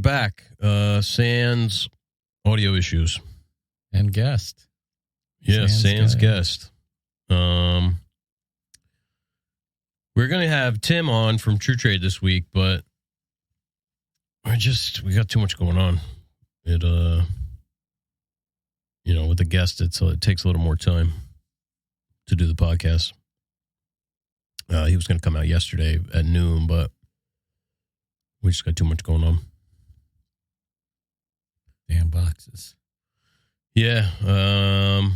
back. Sans audio issues. And guest. Yeah, Sans guest. We're going to have Tim on from True Trade this week, but we got too much going on. It, with the guest, it takes a little more time to do the podcast. He was going to come out yesterday at noon, but we just got too much going on. Damn boxes. Yeah. I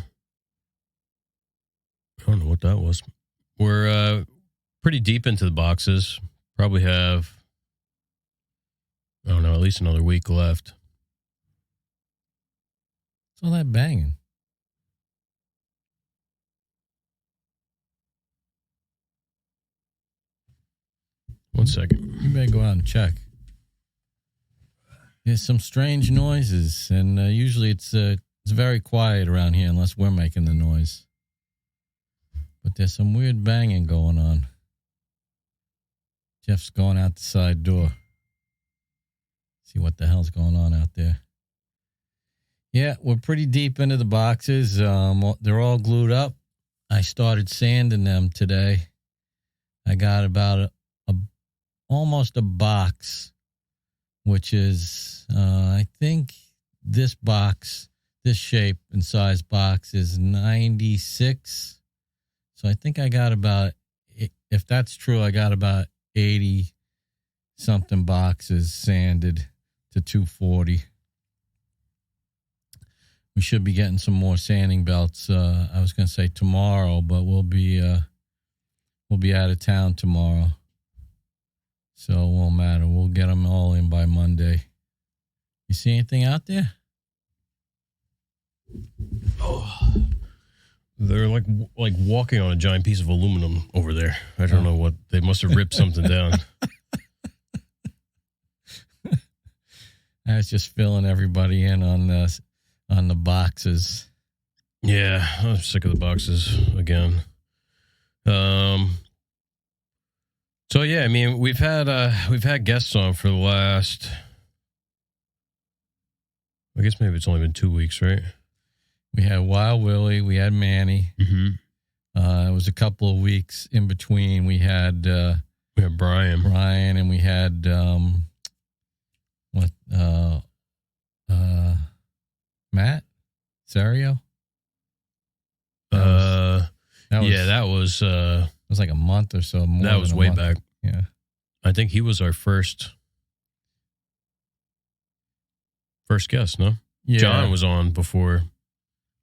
don't know what that was. We're pretty deep into the boxes. Probably have, I don't know, at least another week left. What's all that banging? One second. You better go out and check. There's some strange noises, and usually it's very quiet around here unless we're making the noise. But there's some weird banging going on. Jeff's going out the side door. See what the hell's going on out there. Yeah, we're pretty deep into the boxes. They're all glued up. I started sanding them today. I got about almost a box, which is, I think this shape and size box is 96. So I think I got about, if that's true, I got about 80-something boxes sanded to 240. We should be getting some more sanding belts. I was going to say tomorrow, but we'll be out of town tomorrow. So it won't matter. We'll get them all in by Monday. You see anything out there? Oh, they're like walking on a giant piece of aluminum over there. I don't know what. They must have ripped something down. I was just filling everybody in on the boxes. Yeah, I'm sick of the boxes again. So yeah, I mean, we've had guests on for the last, I guess maybe it's only been 2 weeks, right? We had Wild Willie, we had Manny. Mm-hmm. It was a couple of weeks in between. We had Brian, and we had Matt Serio. That was it was like a month or so. That was way back. Yeah, I think he was our first guest. No, yeah. John was on before.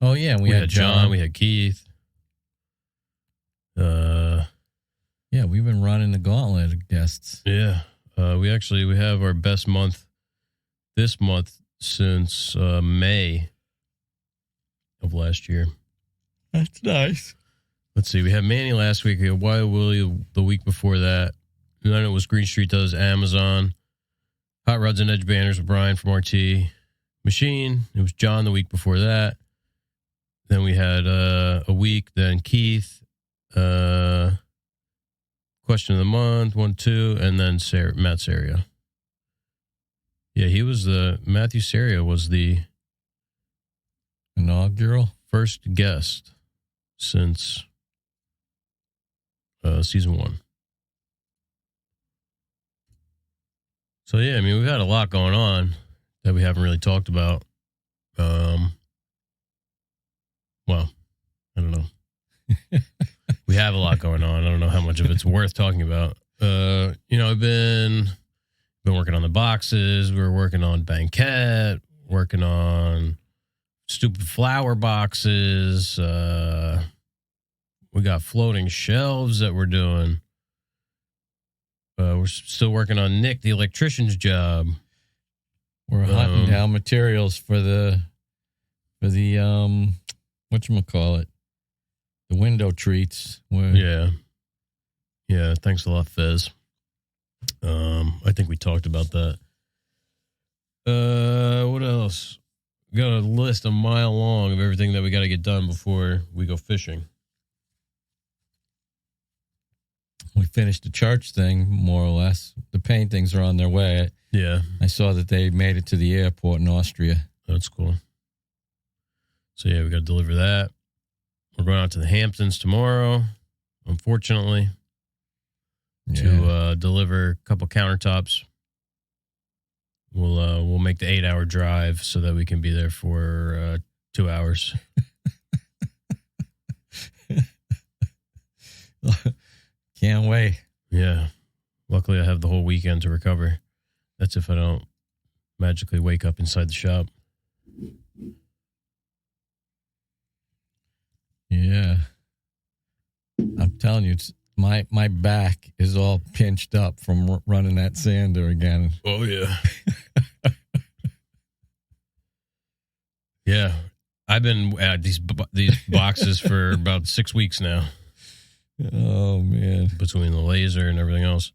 Oh yeah, we had John. We had Keith. Yeah, we've been running the gauntlet of guests. Yeah, we have our best month this month since May of last year. That's nice. Let's see. We had Manny last week. We had Wild Willie the week before that. And then it was Greene Street Does Amazon. Hot Rods and Edge Banners with Brian from RT Machine. It was John the week before that. Then we had a week. Then Keith. Question of the Month, 1, 2. And then Matt Seria. Yeah, Matthew Seria was the inaugural first guest since season 1. So yeah, I mean, we've had a lot going on that we haven't really talked about. Well, I don't know. We have a lot going on. I don't know how much of it's worth talking about. I've been working on the boxes. We were working on Banquet, working on stupid flower boxes. We got floating shelves that we're doing. We're still working on Nick, the electrician's job. We're hunting down materials for the whatchamacallit, the window treats. Yeah. Thanks a lot, Fez. I think we talked about that. What else? We got a list a mile long of everything that we got to get done before we go fishing. We finished the church thing, more or less. The paintings are on their way. Yeah. I saw that they made it to the airport in Austria. That's cool. So, yeah, we got to deliver that. We're going out to the Hamptons tomorrow, unfortunately, to deliver a couple countertops. We'll make the 8-hour drive so that we can be there for 2 hours. Can't wait. Yeah. Luckily, I have the whole weekend to recover. That's if I don't magically wake up inside the shop. Yeah. I'm telling you, it's my back is all pinched up from running that sander again. Oh, yeah. Yeah. I've been at these boxes for about 6 weeks now. Oh, man. Between the laser and everything else.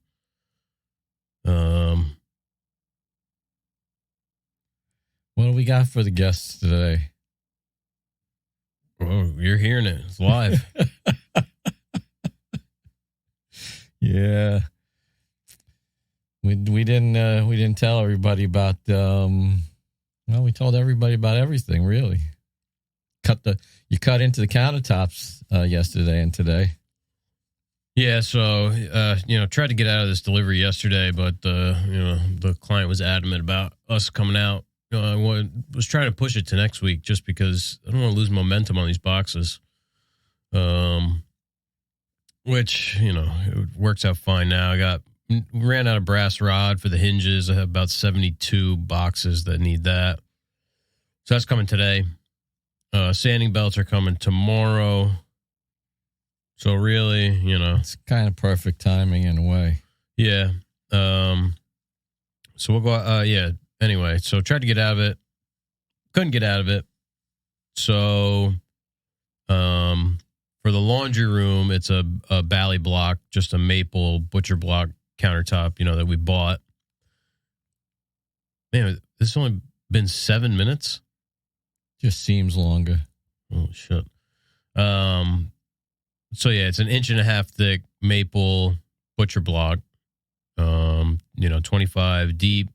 What do we got for the guests today? Oh, you're hearing it. It's live. Yeah. We didn't tell everybody about we told everybody about everything, really. You cut into the countertops yesterday and today. Yeah, so tried to get out of this delivery yesterday, but the client was adamant about us coming out. I was trying to push it to next week just because I don't want to lose momentum on these boxes. Which, it works out fine now. Ran out of brass rod for the hinges. I have about 72 boxes that need that. So that's coming today. Sanding belts are coming tomorrow. So really, it's kind of perfect timing in a way. Yeah. So we'll go, anyway, so tried to get out of it. Couldn't get out of it. So, for the laundry room, it's a Bally block, just a maple butcher block countertop, that we bought. Man, this has only been 7 minutes. Just seems longer. Oh, shit. So, yeah, it's an 1.5 inch thick maple butcher block, 25 deep,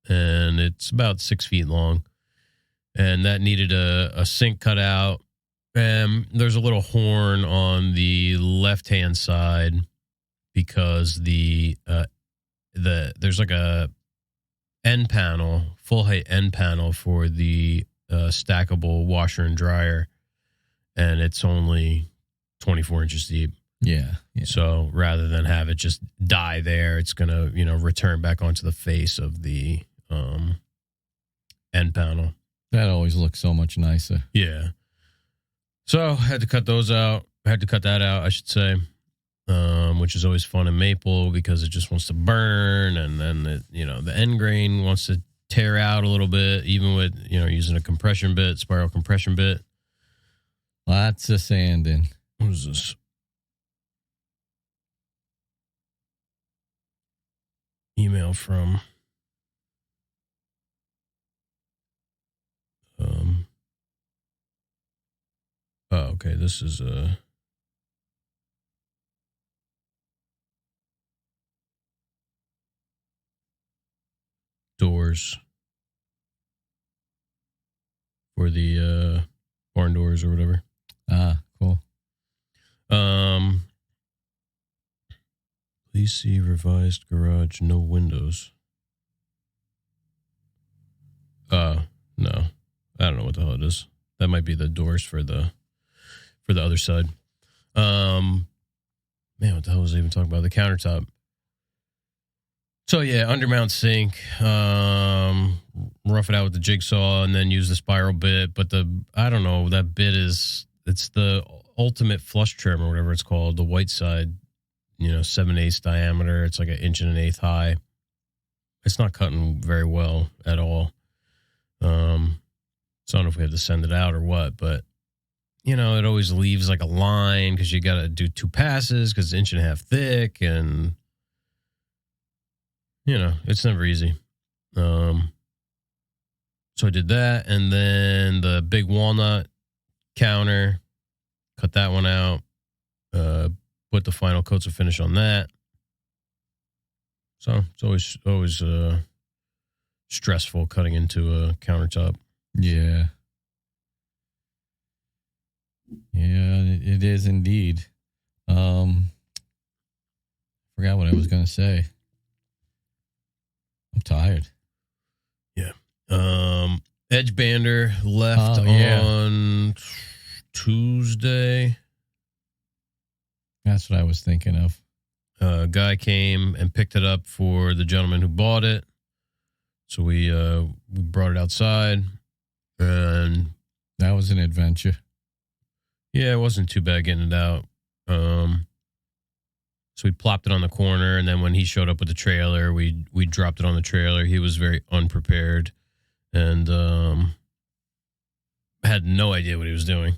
and it's about 6 feet long. And that needed a sink cut out. There's a little horn on the left-hand side because there's like a end panel, full height end panel for the stackable washer and dryer, and it's only 24 inches deep. Yeah. So rather than have it just die there, it's gonna return back onto the face of the end panel. That always looks so much nicer. Yeah. So I had to cut those out. I had to cut that out, I should say, which is always fun in maple because it just wants to burn, and then the end grain wants to tear out a little bit, even with using a compression bit, spiral compression bit. Lots of sanding. What is this? Email from okay, this is doors for the barn doors or whatever. Cool. Please see revised garage, no windows. No. I don't know what the hell it is. That might be the doors for the other side. Man, what the hell was I even talking about? The countertop. So yeah, undermount sink, rough it out with the jigsaw and then use the spiral bit. But I don't know, that bit it's the ultimate flush trim or whatever it's called, the white side, 7/8 diameter. It's like 1 1/8 inches high. It's not cutting very well at all. So I don't know if we have to send it out or what, but it always leaves like a line because you got to do 2 passes because it's 1.5 inches thick, and it's never easy. So I did that, and then the big walnut counter, cut that one out. put the final coats of finish on that. So it's always stressful cutting into a countertop. Yeah. Yeah, it is indeed. Forgot what I was going to say. I'm tired. Yeah. Edge bander left on Tuesday. That's what I was thinking of. A guy came and picked it up for the gentleman who bought it. So we brought it outside, and that was an adventure. Yeah, it wasn't too bad getting it out. So we plopped it on the corner, and then when he showed up with the trailer, we dropped it on the trailer. He was very unprepared and had no idea what he was doing.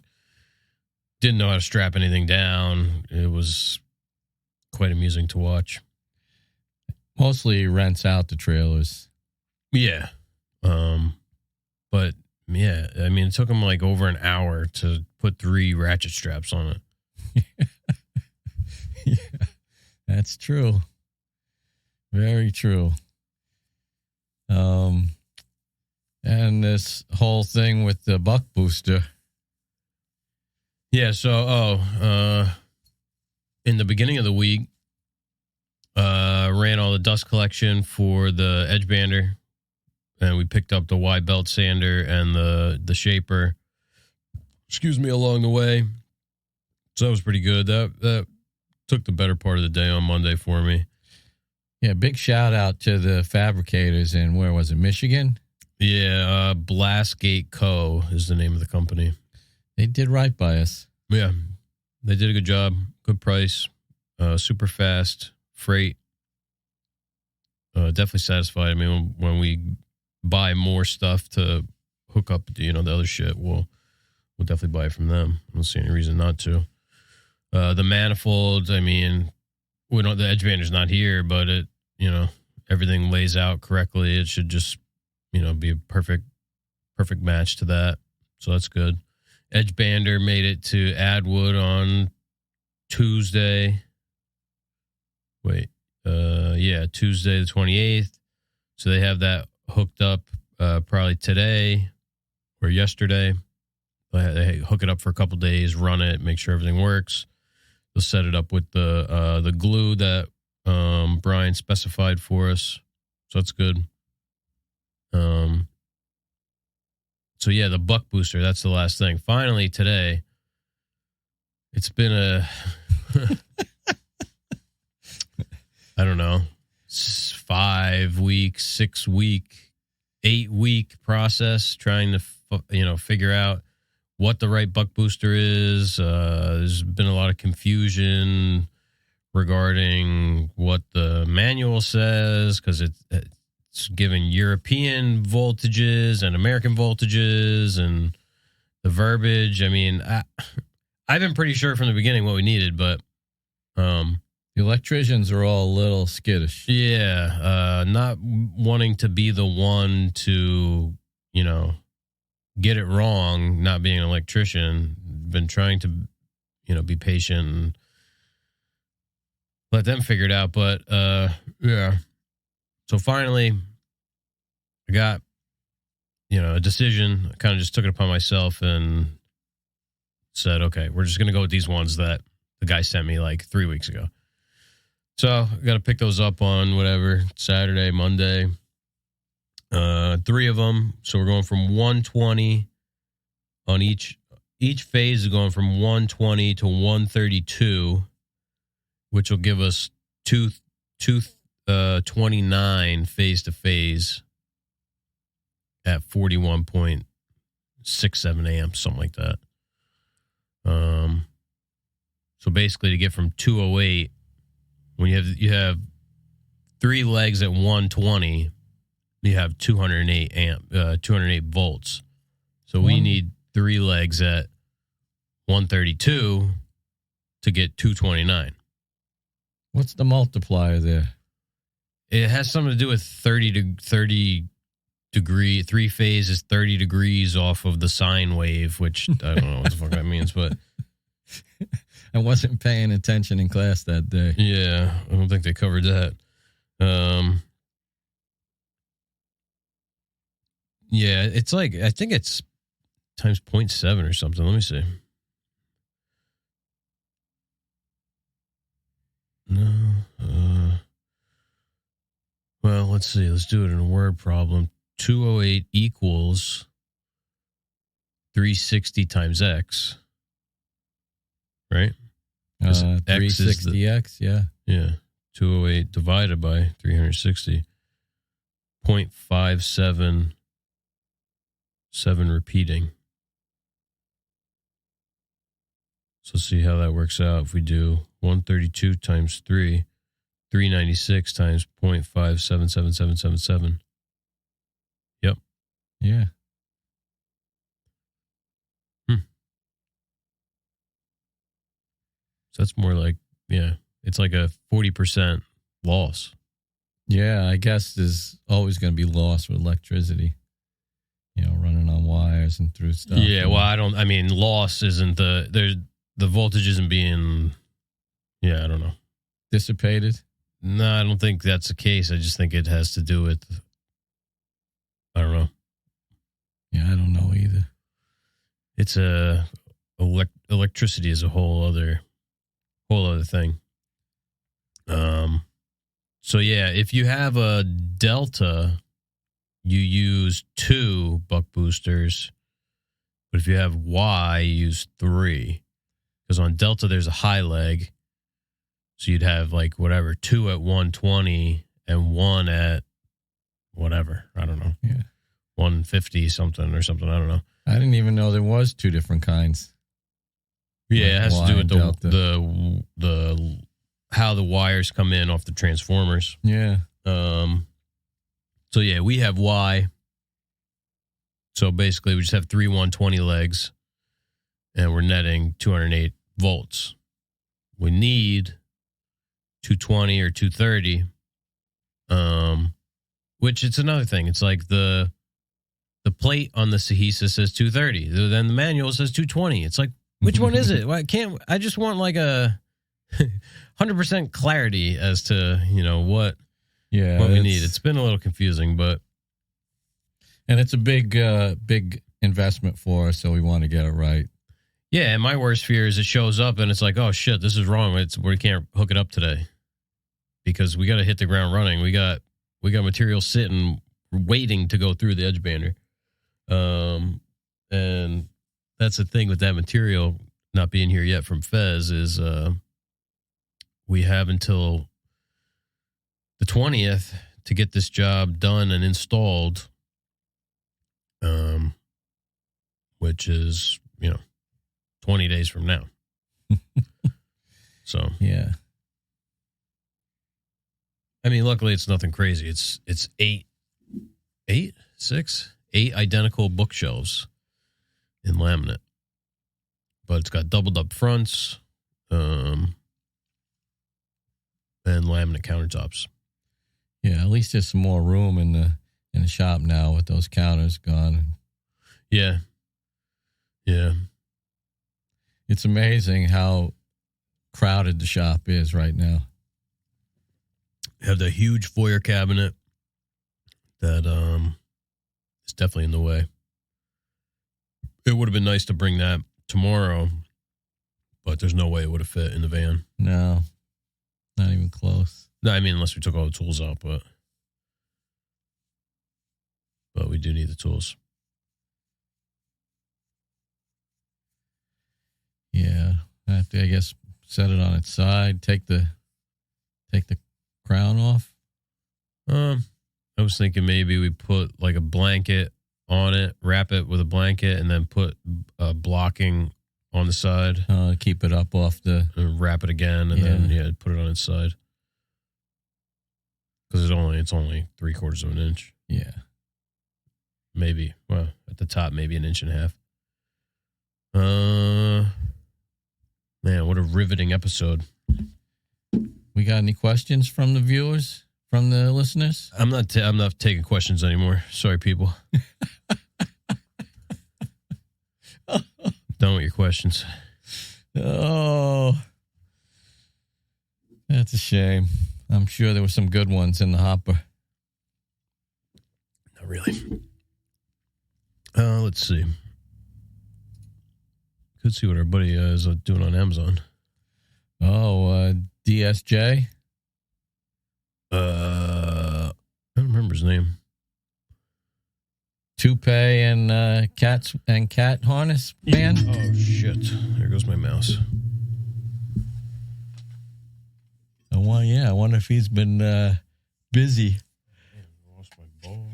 Didn't know how to strap anything down. It was quite amusing to watch. Mostly he rents out the trailers. Yeah. But yeah, I mean, it took him like over an hour to put 3 ratchet straps on it. Yeah, that's true. Very true. And this whole thing with the buck booster. Yeah, so in the beginning of the week, ran all the dust collection for the edge bander, and we picked up the wide belt sander and the shaper. Along the way. So that was pretty good. That took the better part of the day on Monday for me. Yeah, big shout out to the fabricators in, where was it, Michigan? Yeah, Blastgate Co. is the name of the company. They did right by us. Yeah, they did a good job. Good price. Super fast. Freight. Definitely satisfied. I mean, when we buy more stuff to hook up, the other shit, we'll definitely buy it from them. I don't see any reason not to. The manifolds, I mean, the edge bander's not here, but it, everything lays out correctly. It should just, be a perfect match to that. So that's good. Edge bander made it to Atwood on Tuesday. Tuesday the 28th. So they have that hooked up probably today or yesterday. They hook it up for a couple days, run it, make sure everything works. They'll set it up with the glue that Brian specified for us. So that's good. So yeah, the buck booster, that's the last thing. Finally today, it's been a I don't know, 5 week, 6 week, 8 week process trying to figure out what the right buck booster is. There's been a lot of confusion regarding what the manual says, because it's given European voltages and American voltages and the verbiage. I mean, I've been pretty sure from the beginning what we needed, but the electricians are all a little skittish. Yeah, not wanting to be the one to, get it wrong, not being an electrician. Been trying to, be patient and let them figure it out. But, yeah. So finally, I got, a decision. I kind of just took it upon myself and said, okay, we're just going to go with these ones that the guy sent me like 3 weeks ago. So I got to pick those up on whatever, Saturday, Monday. 3 of them. So we're going from 120 on each phase is going from 120 to 132, which will give us 229 phase to phase at 41.67 amps, something like that. So basically to get from 208, when you have 3 legs at 120, you have 208 volts. So we need 3 legs at 132 to get 229. What's the multiplier there? It has something to do with 30 degree. 3 phase is 30 degrees off of the sine wave, which I don't know what the fuck that means, but I wasn't paying attention in class that day. Yeah, I don't think they covered that. Yeah, it's like, I think it's times 0.7 or something. Let me see. No. Well, let's see. Let's do it in a word problem. 208 equals 360 times x. Right? 360x, yeah. Yeah. 208 divided by 360. 0.577 repeating. So let's see how that works out. If we do 132 times 3, 396 times 0.577777. Yep. Yeah. So that's more like, yeah, it's like a 40% loss. Yeah, I guess there's always going to be loss with electricity. You know, running on wires and through stuff. Yeah, well, loss isn't the voltage isn't being, I don't know. Dissipated? No, I don't think that's the case. I just think it has to do with, I don't know. Yeah, I don't know either. It's electricity is a whole other thing. So yeah, if you have a delta, you use 2 buck boosters. But if you have Y, you use 3. Because on delta, there's a high leg. So you'd have 2 at 120 and 1 at whatever. I don't know. Yeah. 150 something or something. I don't know. I didn't even know there was 2 different kinds. Yeah, it has to do with the how the wires come in off the transformers. Yeah. So yeah, we have Y. So basically, we just have 3 120 legs, and we're netting 208 volts. We need 220 or 230, which it's another thing. It's like the plate on the Sahisa says 230. Then the manual says 220. It's like, which one is it? I just want like a 100% clarity as to, what we need. It's been a little confusing, but. And it's a big investment for us, so we want to get it right. Yeah, and my worst fear is it shows up and it's like, oh shit, this is wrong. We can't hook it up today because we got to hit the ground running. We got material sitting, waiting to go through the edge bander. And that's the thing with that material not being here yet from Fez is we have until the 20th to get this job done and installed, which is, 20 days from now. So, yeah. I mean, luckily it's nothing crazy. It's 8 identical bookshelves in laminate, but it's got doubled up fronts, and laminate countertops. Yeah. At least there's some more room in the shop now with those counters gone. Yeah. Yeah. It's amazing how crowded the shop is right now. Have the huge foyer cabinet that is definitely in the way. It would have been nice to bring that tomorrow, but there's no way it would have fit in the van. No, not even close. No, I mean, unless we took all the tools out, but we do need the tools. Yeah, I have to, I guess, set it on its side, take the crown off. I was thinking maybe we put like a blanket on it, wrap it with a blanket, and then put blocking on the side. Keep it up off the... And wrap it again, and then put it on its side. Because it's only 3/4 of an inch. Yeah. Maybe. Well, at the top, maybe 1.5 inches. Man, what a riveting episode. We got any questions from the viewers, from the listeners? I'm not taking questions anymore. Sorry, people. Done with your questions. Oh, that's a shame. I'm sure there were some good ones in the hopper. Not really. Let's see. Could see what our buddy is doing on Amazon. Oh, DSJ? I don't remember his name. Toupee and cat harness man? Oh, shit. There goes my mouse. Oh, well, yeah. I wonder if he's been busy. I lost my ball.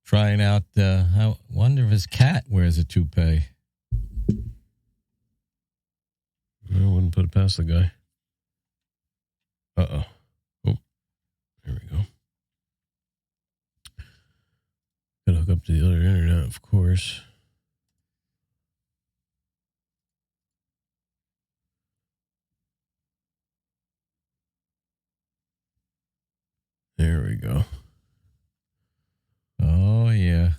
Trying out, I wonder if his cat wears a toupee. I wouldn't put it past the guy. Uh-oh. Oh, there we go. Gotta hook up to the other internet, of course. There we go. Oh, yeah.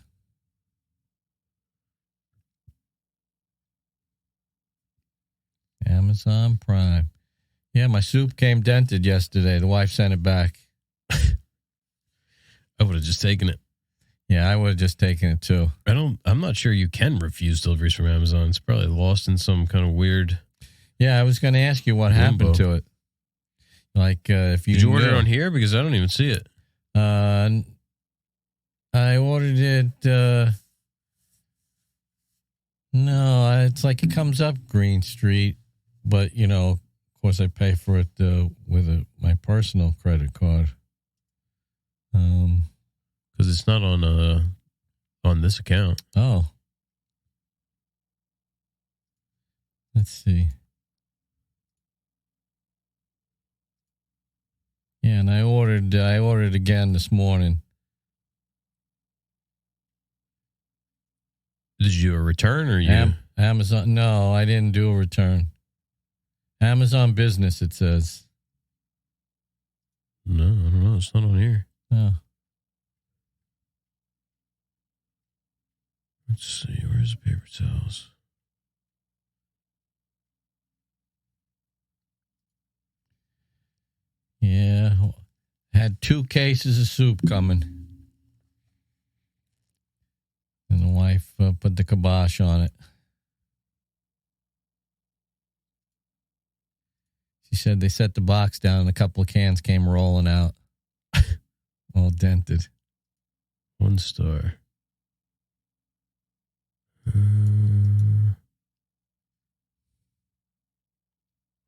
Amazon Prime. Yeah, my soup came dented yesterday. The wife sent it back. I would have just taken it. Yeah, I would have just taken it too. I'm not sure you can refuse deliveries from Amazon. It's probably lost in some kind of weird. Yeah, I was going to ask you what happened to it. Like, if you did you order it on here? Because I don't even see it. I ordered it. No, it's like it comes up Greene Street, but of course I pay for it with my personal credit card. Because it's not on this account. Oh, let's see. Yeah, and I ordered again this morning. Did you do a return or you? Amazon? No, I didn't do a return. Amazon Business, it says. No, I don't know. It's not on here. Oh. Let's see. Where's the paper towels? Yeah. Had 2 cases of soup coming. And the wife put the kibosh on it. She said they set the box down and a couple of cans came rolling out. All dented. 1 star.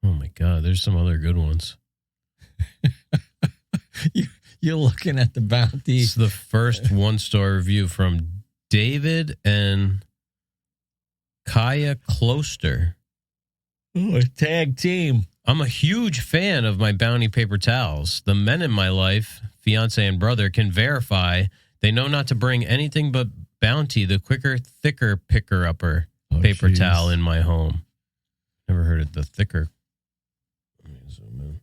Oh my God, there's some other good ones. You're looking at the bounty. It's the first 1-star review from David and Kaya Closter. Ooh, a tag team. I'm a huge fan of my Bounty paper towels. The men in my life, fiance and brother, can verify they know not to bring anything but Bounty, the quicker, thicker picker-upper paper towel in my home. Never heard of the thicker. Let me zoom in.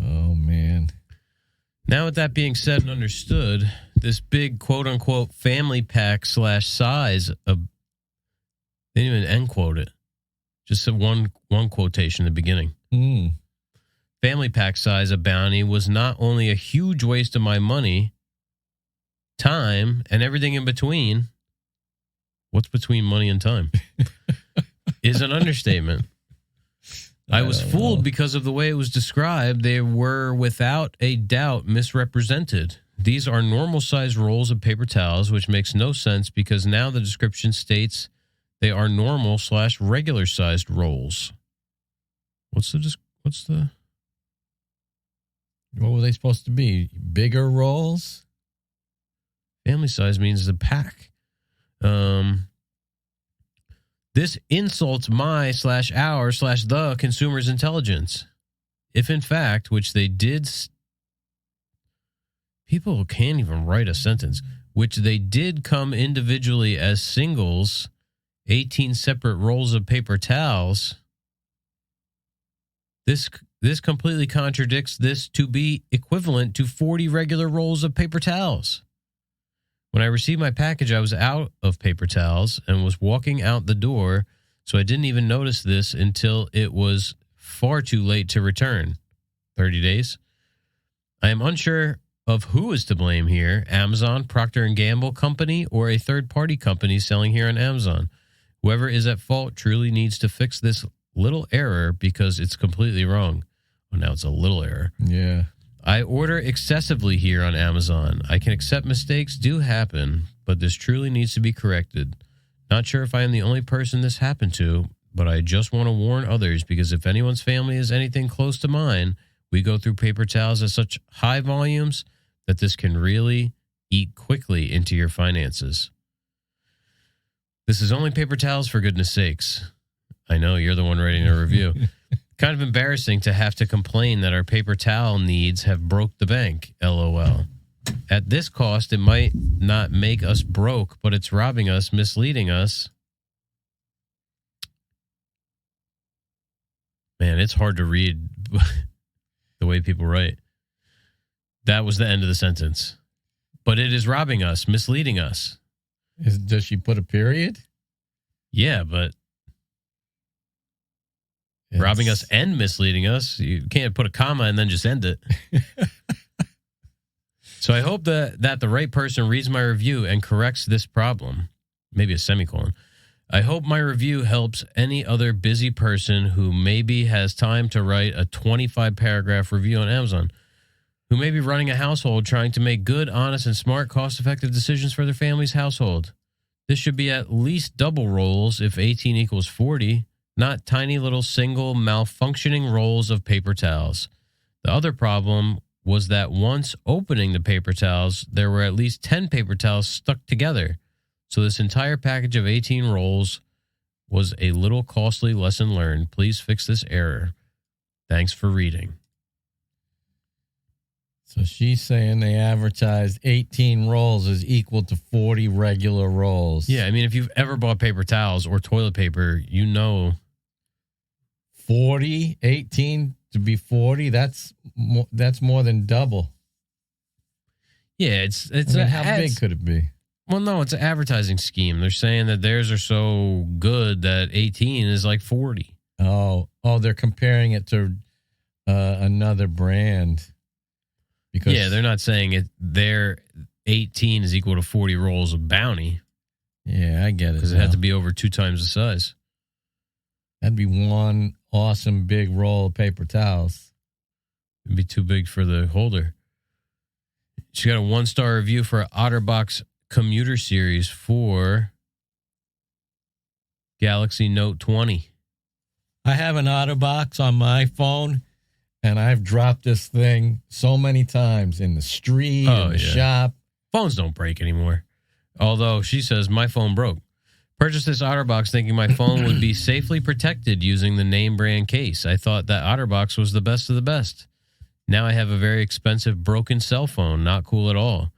Oh, man. Now, with that being said and understood, this big quote-unquote family pack / size of... They didn't even end quote it. Just one quotation in the beginning. Family pack size of Bounty was not only a huge waste of my money, time, and everything in between. What's between money and time? Is an understatement. I was fooled because of the way it was described. They were without a doubt misrepresented. These are normal sized rolls of paper towels, which makes no sense because now the description states they are normal / regular sized rolls. What were they supposed to be? Bigger rolls? Family size means the pack. This insults my / our / the consumer's intelligence. If in fact, which they did, people can't even write a sentence, which they did come individually as singles, 18 separate rolls of paper towels. This This completely contradicts this to be equivalent to 40 regular rolls of paper towels. When I received my package, I was out of paper towels and was walking out the door, so I didn't even notice this until it was far too late to return. 30 days. I am unsure of who is to blame here, Amazon, Procter & Gamble company, or a third-party company selling here on Amazon. Whoever is at fault truly needs to fix this little error because it's completely wrong. Well, now it's a little error. Yeah. I order excessively here on Amazon. I can accept mistakes do happen, but this truly needs to be corrected. Not sure if I am the only person this happened to, but I just want to warn others because if anyone's family is anything close to mine, we go through paper towels at such high volumes that this can really eat quickly into your finances. This is only paper towels, for goodness sakes. I know, you're the one writing a review. Kind of embarrassing to have to complain that our paper towel needs have broke the bank, LOL. At this cost, it might not make us broke, but it's robbing us, misleading us. Man, it's hard to read the way people write. That was the end of the sentence. But it is robbing us, misleading us. Does she put a period? Yeah, but robbing us and misleading us. You can't put a comma and then just end it. So I hope that the right person reads my review and corrects this problem. Maybe a semicolon. I hope my review helps any other busy person who maybe has time to write a 25-paragraph review on Amazon, who may be running a household trying to make good, honest, and smart, cost-effective decisions for their family's household. This should be at least double rolls if 18 equals 40, not tiny little single malfunctioning rolls of paper towels. The other problem was that once opening the paper towels, there were at least 10 paper towels stuck together. So this entire package of 18 rolls was a little costly lesson learned. Please fix this error. Thanks for reading. So she's saying they advertised 18 rolls is equal to 40 regular rolls. Yeah, I mean, if you've ever bought paper towels or toilet paper, you know. 40, 18 to be 40, that's more than double. Yeah, it's I mean, how big could it be? Well, no, it's an advertising scheme. They're saying that theirs are so good that 18 is like 40. Oh, they're comparing it to another brand. Because yeah, they're not saying their 18 is equal to 40 rolls of Bounty. Yeah, I get it. Because it had to be over 2 times the size. That'd be one awesome big roll of paper towels. It'd be too big for the holder. She got a 1-star review for OtterBox commuter series for Galaxy Note 20. I have an OtterBox on my phone, and I've dropped this thing so many times in the street, in the shop. Phones don't break anymore. Although she says my phone broke. Purchased this OtterBox thinking my phone would be safely protected using the name brand case. I thought that OtterBox was the best of the best. Now I have a very expensive broken cell phone. Not cool at all.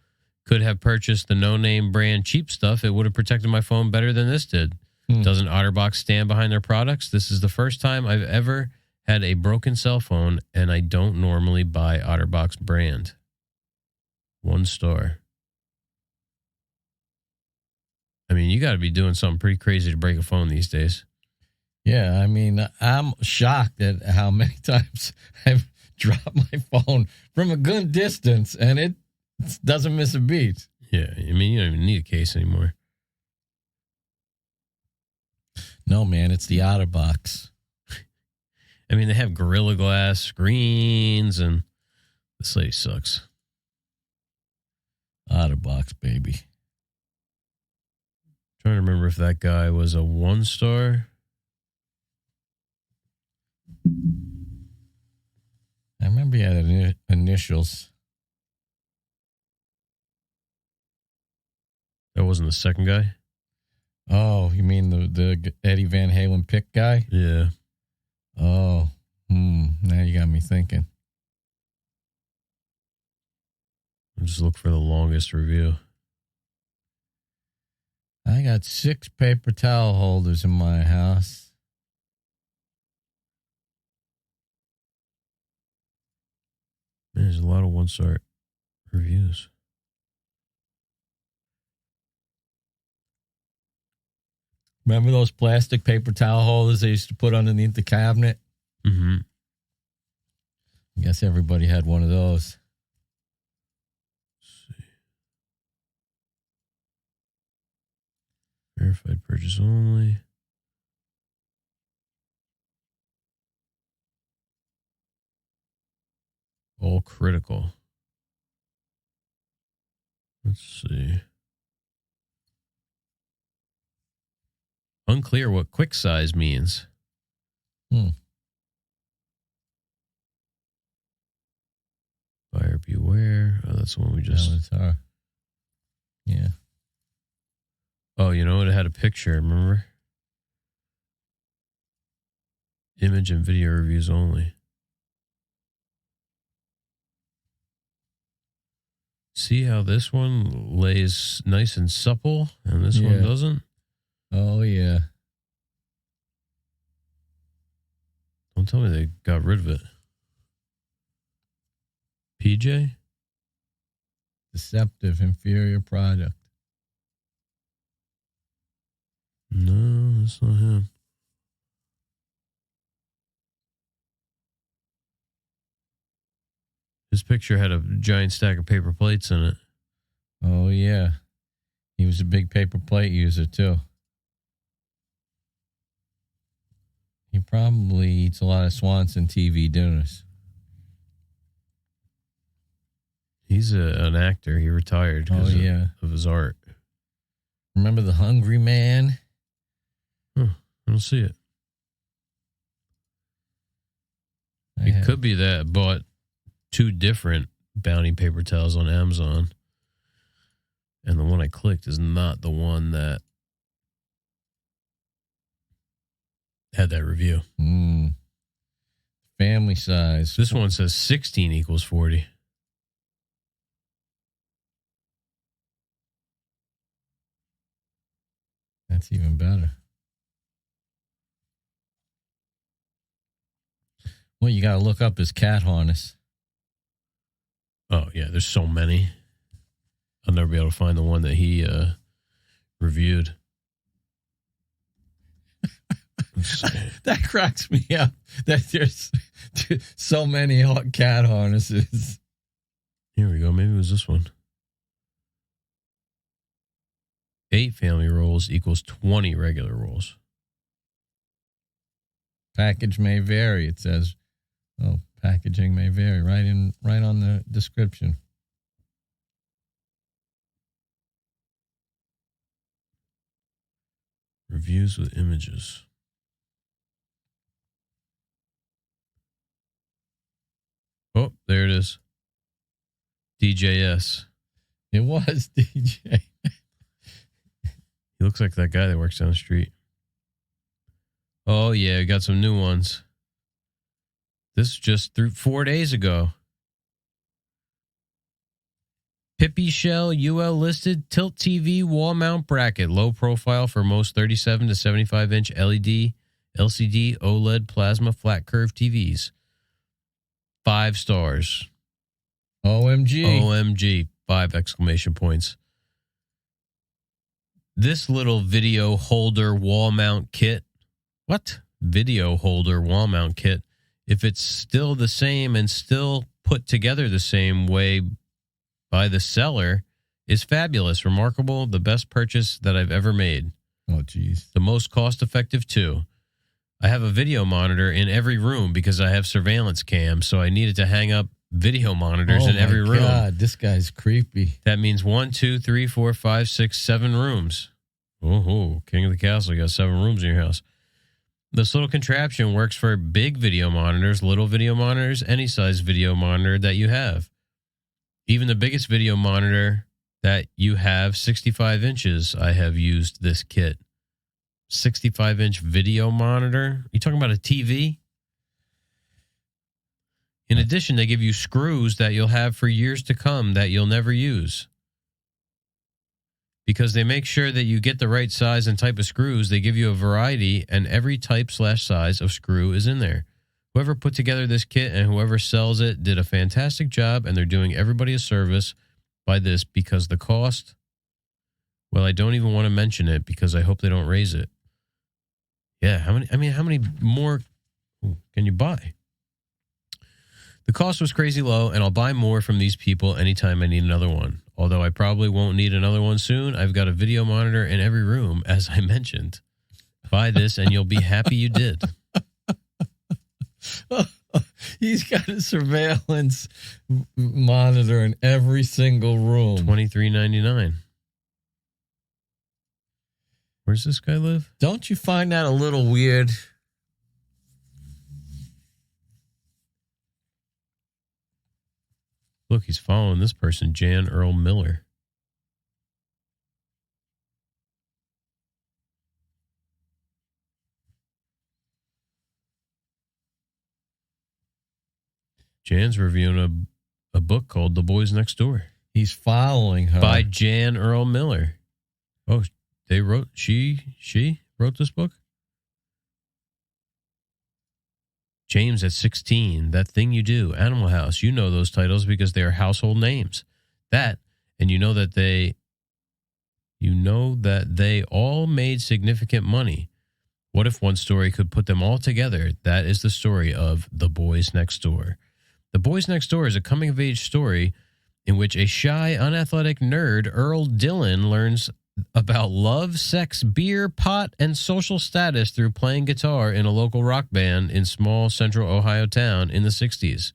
Could have purchased the no-name brand cheap stuff. It would have protected my phone better than this did. Doesn't OtterBox stand behind their products? This is the first time I've ever had a broken cell phone, and I don't normally buy OtterBox brand. 1 star. I mean, you got to be doing something pretty crazy to break a phone these days. Yeah, I mean, I'm shocked at how many times I've dropped my phone from a good distance, and it doesn't miss a beat. Yeah, I mean, you don't even need a case anymore. No, man, it's the OtterBox. I mean, they have Gorilla Glass screens, and this lady sucks. OtterBox, baby. Trying to remember if that guy was a 1 star. I remember he had initials. That wasn't the second guy? Oh, you mean the Eddie Van Halen pick guy? Yeah. Oh, now you got me thinking. I'll just look for the longest review. I got 6 paper towel holders in my house. Man, there's a lot of 1-star reviews. Remember those plastic paper towel holders they used to put underneath the cabinet? Mm-hmm. I guess everybody had one of those. Let's see. Verified purchase only. All critical. Let's see. Unclear what quick size means. Buyer beware. Oh, that's the one we just... That was our... Yeah. Oh, you know what? It had a picture, remember? Image and video reviews only. See how this one lays nice and supple and this one doesn't? Oh, yeah. Don't tell me they got rid of it. PJ? Deceptive, inferior product. No, that's not him. His picture had a giant stack of paper plates in it. Oh, yeah. He was a big paper plate user, too. He probably eats a lot of Swanson TV dinners. He's an actor. He retired because of his art. Remember The Hungry Man? Huh, I don't see it. It could be that I bought 2 different Bounty paper towels on Amazon. And the one I clicked is not the one that had that review. Family size. This one says 16 equals 40. That's even better. Well, you got to look up his cat harness. Oh, yeah, there's so many. I'll never be able to find the one that he reviewed. That cracks me up that there's so many cat harnesses. Here we go. Maybe it was this one. 8 family rolls equals 20 regular rolls. Package may vary, it says. Oh, packaging may vary. Right on the description. Reviews with images. Oh, there it is. DJS. It was DJ. He looks like that guy that works down the street. Oh, yeah, we got some new ones. This is just through 4 days ago. Pippy Shell UL listed tilt TV wall mount bracket. Low profile for most 37 to 75 inch LED, LCD, OLED, plasma, flat curve TVs. 5 stars. OMG. OMG. 5 exclamation points. This little video holder wall mount kit. What? Video holder wall mount kit. If it's still the same and still put together the same way by the seller, is fabulous, remarkable, the best purchase that I've ever made. Oh, geez. The most cost-effective, too. I have a video monitor in every room because I have surveillance cams, so I needed to hang up video monitors in every room. Oh, my God, this guy's creepy. That means 1, 2, 3, 4, 5, 6, 7 rooms. Oh, king of the castle, you got 7 rooms in your house. This little contraption works for big video monitors, little video monitors, any size video monitor that you have. Even the biggest video monitor that you have, 65 inches, I have used this kit. 65-inch video monitor? You talking about a TV? In addition, they give you screws that you'll have for years to come that you'll never use. Because they make sure that you get the right size and type of screws, they give you a variety, and every type/size of screw is in there. Whoever put together this kit and whoever sells it did a fantastic job, and they're doing everybody a service by this because the cost, well, I don't even want to mention it because I hope they don't raise it. Yeah, how many more can you buy? The cost was crazy low, and I'll buy more from these people anytime I need another one. Although I probably won't need another one soon. I've got a video monitor in every room, as I mentioned. Buy this, and you'll be happy you did. He's got a surveillance monitor in every single room. $23.99. Where's this guy live? Don't you find that a little weird? Look, he's following this person, Jan Earl Miller. Jan's reviewing a book called The Boys Next Door. He's following her. By Jan Earl Miller. Oh, she wrote this book? James at 16, That Thing You Do, Animal House. You know those titles because they are household names. That, and you know that they all made significant money. What if one story could put them all together? That is the story of The Boys Next Door. The Boys Next Door is a coming-of-age story in which a shy, unathletic nerd, Earl Dillon, learns about love, sex, beer, pot, and social status through playing guitar in a local rock band in small central Ohio town in the 60s.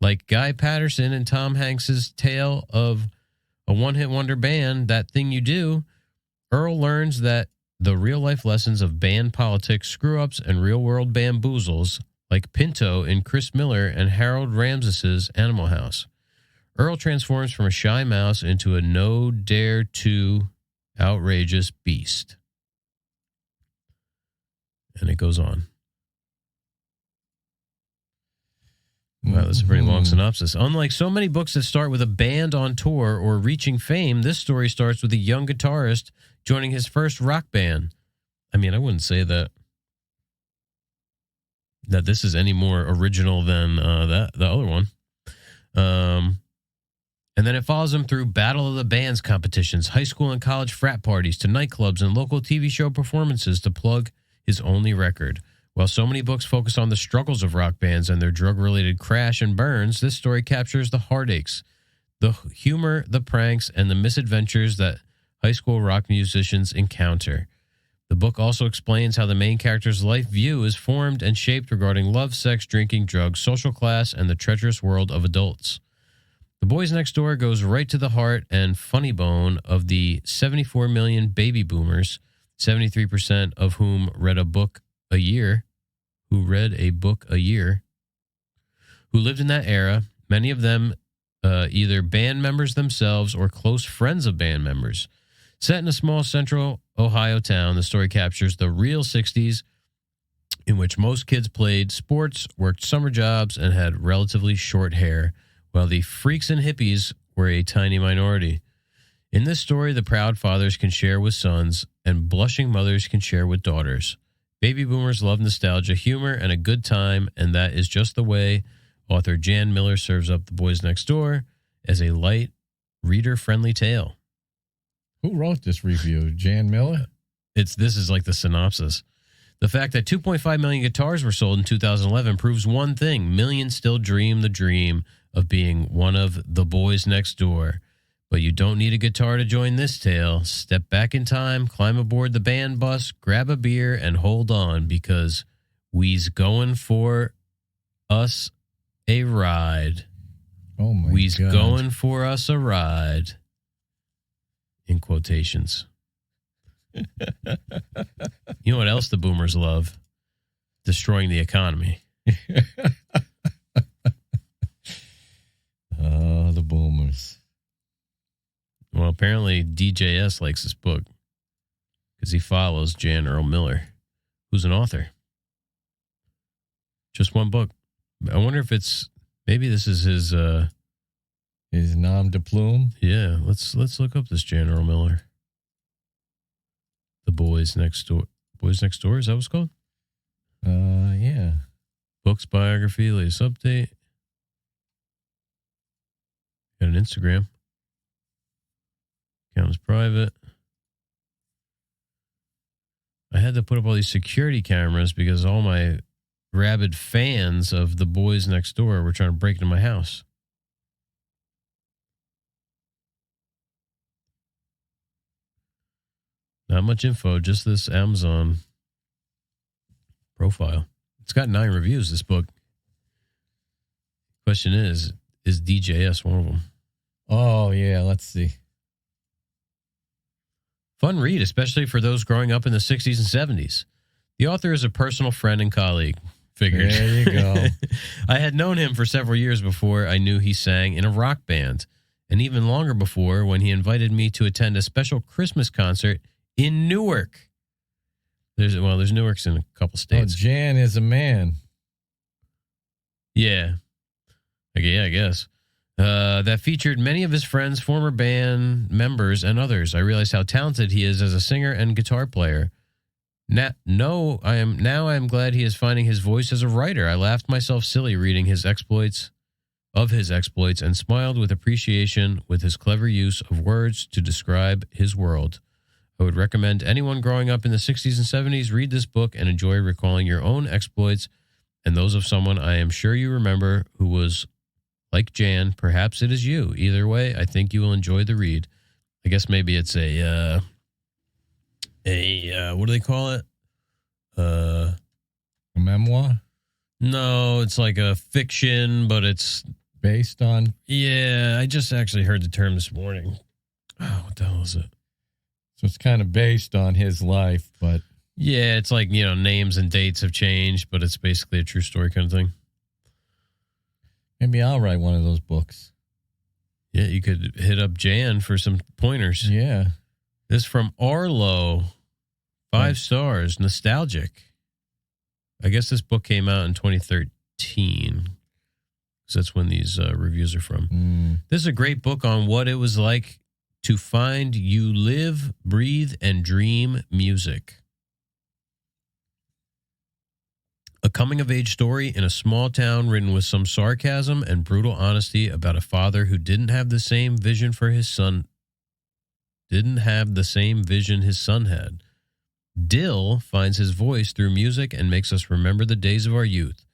Like Guy Patterson and Tom Hanks's tale of a one-hit wonder band, That Thing You Do, Earl learns that the real-life lessons of band politics, screw-ups, and real-world bamboozles, like Pinto in Chris Miller and Harold Ramses's Animal House. Earl transforms from a shy mouse into a no-dare-to outrageous beast. And it goes on. Wow, that's a pretty long synopsis. Unlike so many books that start with a band on tour or reaching fame, this story starts with a young guitarist joining his first rock band. I mean, I wouldn't say that this is any more original than the other one. And then it follows him through Battle of the Bands competitions, high school and college frat parties, to nightclubs and local TV show performances to plug his only record. While so many books focus on the struggles of rock bands and their drug-related crash and burns, this story captures the heartaches, the humor, the pranks, and the misadventures that high school rock musicians encounter. The book also explains how the main character's life view is formed and shaped regarding love, sex, drinking, drugs, social class, and the treacherous world of adults. The Boys Next Door goes right to the heart and funny bone of the 74 million baby boomers, 73% of whom read a book a year, who lived in that era, many of them either band members themselves or close friends of band members. Set in a small central Ohio town, the story captures the real 60s in which most kids played sports, worked summer jobs, and had relatively short hair, while the freaks and hippies were a tiny minority. In this story, the proud fathers can share with sons, and blushing mothers can share with daughters. Baby boomers love nostalgia, humor, and a good time, and that is just the way author Jan Miller serves up The Boys Next Door as a light, reader-friendly tale. Who wrote this review? Jan Miller? This is like the synopsis. The fact that 2.5 million guitars were sold in 2011 proves one thing. Millions still dream the dream of being one of the boys next door. But you don't need a guitar to join this tale. Step back in time, climb aboard the band bus, grab a beer, and hold on, because we's going for us a ride. Oh, my God. We's going for us a ride. In quotations. You know what else the boomers love? Destroying the economy. Oh, the boomers. Well, apparently DJS likes this book because he follows Jan Earl Miller, who's an author. Just one book. I wonder if maybe this is his nom de plume. Yeah, let's look up this Jan Earl Miller. The Boys Next Door. Boys Next Door, is that what it's called? Yeah. Book's biography, latest update. Got an Instagram. Account is private. I had to put up all these security cameras because all my rabid fans of the boys next door were trying to break into my house. Not much info, just this Amazon profile. It's got 9 reviews, this book. Question is DJS one of them? Oh, yeah, let's see. Fun read, especially for those growing up in the 60s and 70s. The author is a personal friend and colleague. Figured. There you go. I had known him for several years before I knew he sang in a rock band, and even longer before when he invited me to attend a special Christmas concert in Newark. There's Newark's in a couple states. Oh, Jan is a man. Yeah. Okay, yeah, I guess. That featured many of his friends, former band members, and others. I realized how talented he is as a singer and guitar player. Now I am glad he is finding his voice as a writer. I laughed myself silly reading his exploits, and smiled with appreciation with his clever use of words to describe his world. I would recommend anyone growing up in the 60s and 70s read this book and enjoy recalling your own exploits and those of someone I am sure you remember who was like Jan. Perhaps it is you. Either way, I think you will enjoy the read. I guess maybe it's a what do they call it? A memoir? No, it's like a fiction, but it's based on. Yeah, I just actually heard the term this morning. Oh, what the hell is it? So it's kind of based on his life, but yeah, it's like, names and dates have changed, but it's basically a true story kind of thing. Maybe I'll write one of those books. Yeah, you could hit up Jan for some pointers. Yeah. This from Arlo. 5 stars. Nostalgic. I guess this book came out in 2013. Because that's when these reviews are from. This is a great book on what it was like to find you live, breathe, and dream music. A coming-of-age story in a small town written with some sarcasm and brutal honesty about a father who didn't have the same vision for his son. Didn't have the same vision his son had. Dill finds his voice through music and makes us remember the days of our youth.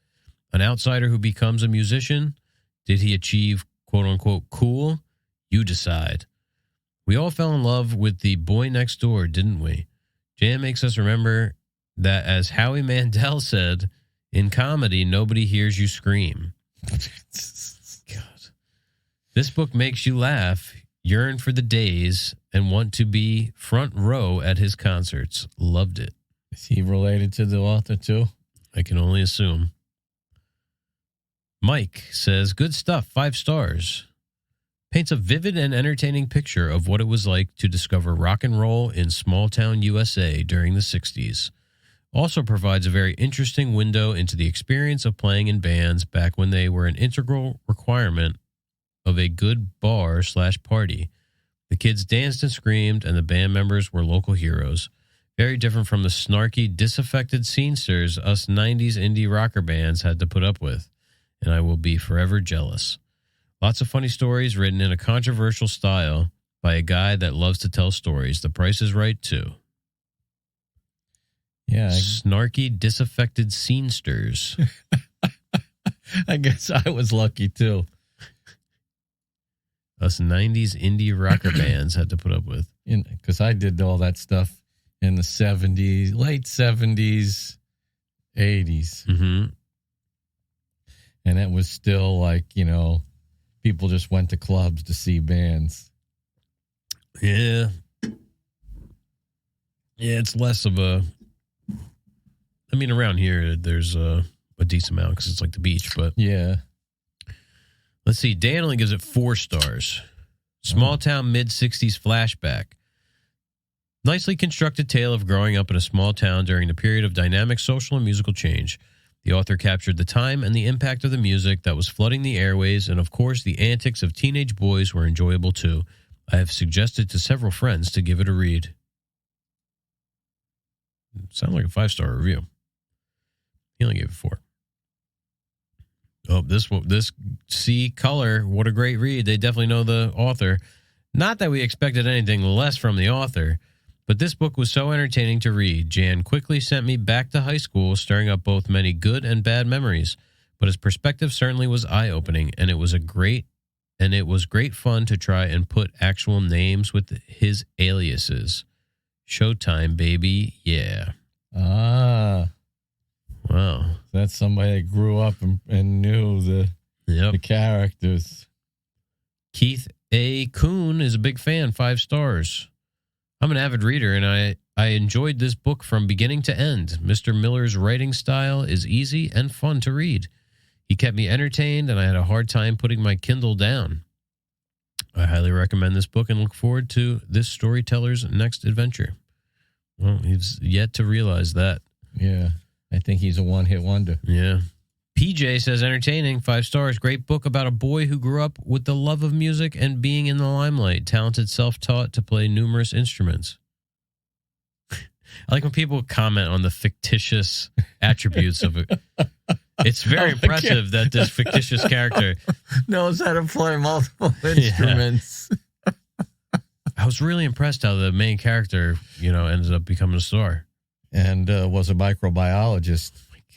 An outsider who becomes a musician. Did he achieve, quote-unquote, cool? You decide. We all fell in love with the boy next door, didn't we? Jan makes us remember that, as Howie Mandel said, in comedy, nobody hears you scream. God. This book makes you laugh, yearn for the days, and want to be front row at his concerts. Loved it. Is he related to the author too? I can only assume. Mike says, good stuff, 5 stars. Paints a vivid and entertaining picture of what it was like to discover rock and roll in small-town USA during the 60s. Also provides a very interesting window into the experience of playing in bands back when they were an integral requirement of a good bar/party. The kids danced and screamed, and the band members were local heroes. Very different from the snarky, disaffected scenesters us 90s indie rocker bands had to put up with, and I will be forever jealous. Lots of funny stories written in a controversial style by a guy that loves to tell stories. The price is right, too. Yeah. Snarky, disaffected scenesters. I guess I was lucky, too. Us 90s indie rocker bands had to put up with. Because I did all that stuff in the 70s, late 70s, 80s. Mm-hmm. And it was still like, people just went to clubs to see bands. Yeah. Yeah, it's less of a... I mean, around here, there's a decent amount because it's like the beach, but... Yeah. Let's see. Dan only gives it 4 stars. Small town mid-60s flashback. Nicely constructed tale of growing up in a small town during a period of dynamic social and musical change. The author captured the time and the impact of the music that was flooding the airways, and of course, the antics of teenage boys were enjoyable too. I have suggested to several friends to give it a read. Sounds like a 5-star review. He only gave it 4. Oh, this C color. What a great read. They definitely know the author. Not that we expected anything less from the author, but this book was so entertaining to read. Jan quickly sent me back to high school, stirring up both many good and bad memories. But his perspective certainly was eye-opening, and it was great fun to try and put actual names with his aliases. Showtime, baby. Yeah. Ah. Wow. That's somebody that grew up and knew the characters. Keith A. Kuhn is a big fan, 5 stars. I'm an avid reader, and I enjoyed this book from beginning to end. Mr. Miller's writing style is easy and fun to read. He kept me entertained, and I had a hard time putting my Kindle down. I highly recommend this book and look forward to this storyteller's next adventure. Well, he's yet to realize that. Yeah, I think he's a one-hit wonder. Yeah. PJ says, entertaining, 5 stars. Great book about a boy who grew up with the love of music and being in the limelight. Talented, self-taught to play numerous instruments. I like when people comment on the fictitious attributes of it. It's very impressive that this fictitious character knows how to play multiple instruments. Yeah. I was really impressed how the main character, ended up becoming a star. And was a microbiologist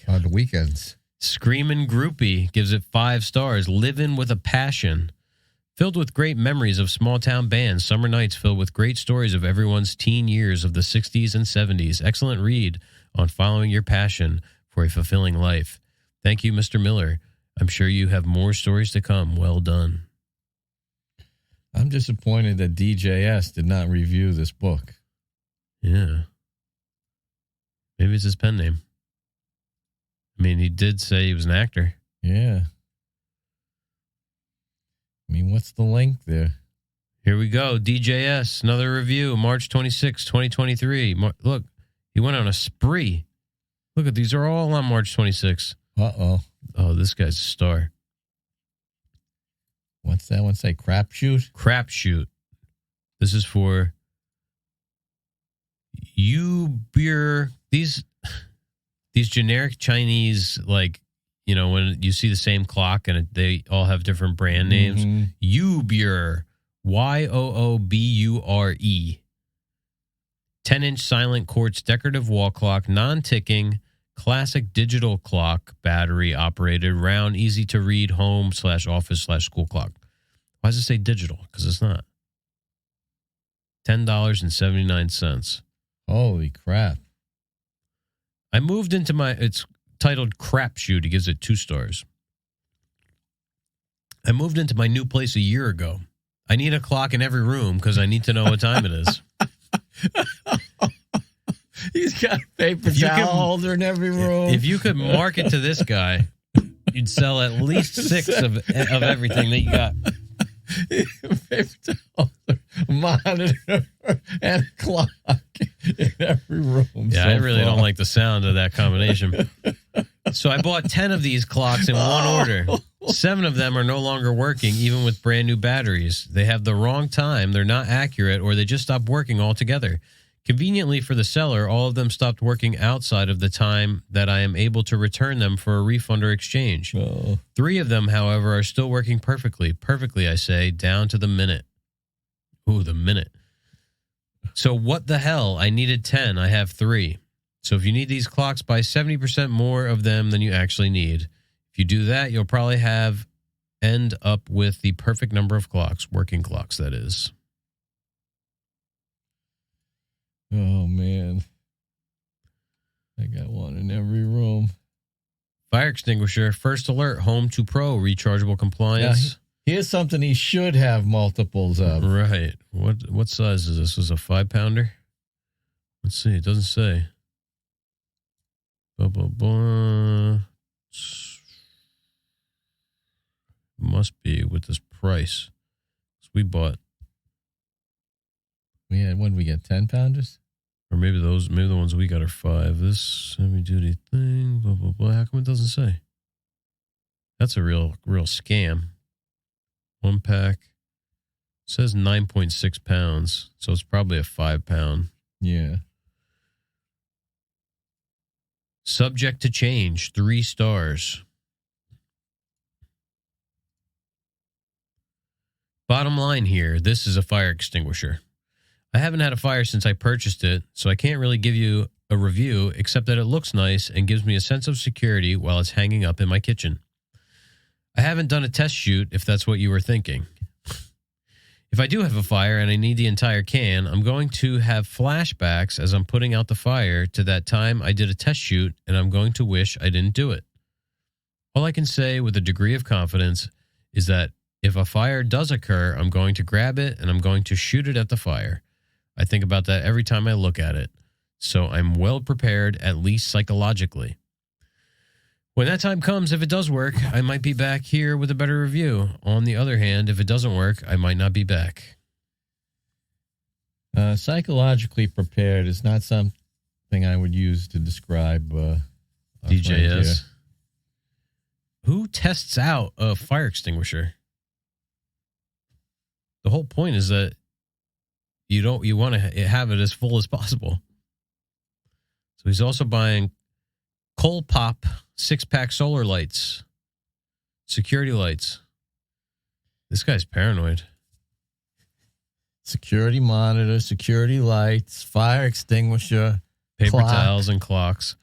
on the weekends. Screamin' Groupie gives it 5 stars. Livin' with a passion. Filled with great memories of small-town bands, summer nights filled with great stories of everyone's teen years of the 60s and 70s. Excellent read on following your passion for a fulfilling life. Thank you, Mr. Miller. I'm sure you have more stories to come. Well done. I'm disappointed that DJS did not review this book. Yeah. Maybe it's his pen name. I mean, he did say he was an actor. Yeah. I mean, what's the link there? Here we go. DJS, another review, March 26, 2023. Look, he went on a spree. Look at these are all on March 26. Uh-oh. Oh, this guy's a star. What's that one say? Crapshoot? Crapshoot. This is for beer. These generic Chinese, when you see the same clock and they all have different brand names. Mm-hmm. Yoobure. Yoobure. 10-inch silent quartz decorative wall clock, non-ticking, classic digital clock, battery operated, round, easy to read, home/office/school clock. Why does it say digital? Because it's not. $10.79. Holy crap. I moved into it's titled Crapshoot. He gives it 2 stars. I moved into my new place a year ago. I need a clock in every room because I need to know what time it is. He's got a paper towel holder in every room. If you could market to this guy, you'd sell at least 6 of everything that you got. Paper towel holder, monitor, and a clock in every room. Yeah, I really don't like the sound of that combination. So I bought 10 of these clocks in one order. 7 of them are no longer working, even with brand new batteries. They have the wrong time, they're not accurate, or they just stopped working altogether. Conveniently for the seller, all of them stopped working outside of the time that I am able to return them for a refund or exchange. Oh. 3 of them, however, are still working perfectly. Perfectly, I say, down to the minute. Ooh, the minute. So what the hell? I needed 10. I have 3. So if you need these clocks, buy 70% more of them than you actually need. If you do that, you'll probably end up with the perfect number of clocks, working clocks, that is. Oh, man. I got one in every room. Fire extinguisher, first alert, Home to Pro, rechargeable compliance. Yeah, here's something he should have multiples of. Right. What size is this? This is a 5-pounder? Let's see. It doesn't say. Blah, blah, blah. Must be with this price. So we bought. When did we get 10-pounders? Or maybe the ones we got are 5. This heavy-duty thing, blah, blah, blah. How come it doesn't say? That's a real scam. 1 pack. It says 9.6 pounds, so it's probably a 5-pound. Yeah. Subject to change, 3 stars. Bottom line here, this is a fire extinguisher. I haven't had a fire since I purchased it, so I can't really give you a review except that it looks nice and gives me a sense of security while it's hanging up in my kitchen. I haven't done a test shoot if that's what you were thinking. If I do have a fire and I need the entire can, I'm going to have flashbacks as I'm putting out the fire to that time I did a test shoot, and I'm going to wish I didn't do it. All I can say with a degree of confidence is that if a fire does occur, I'm going to grab it and I'm going to shoot it at the fire. I think about that every time I look at it. So I'm well prepared, at least psychologically. When that time comes, if it does work, I might be back here with a better review. On the other hand, if it doesn't work, I might not be back. Psychologically prepared is not something I would use to describe DJS. Who tests out a fire extinguisher? The whole point is that you want to have it as full as possible. So he's also buying Coal Pop 6-pack solar lights, security lights. This guy's paranoid. Security monitor, security lights, fire extinguisher, paper clock. towels and clocks.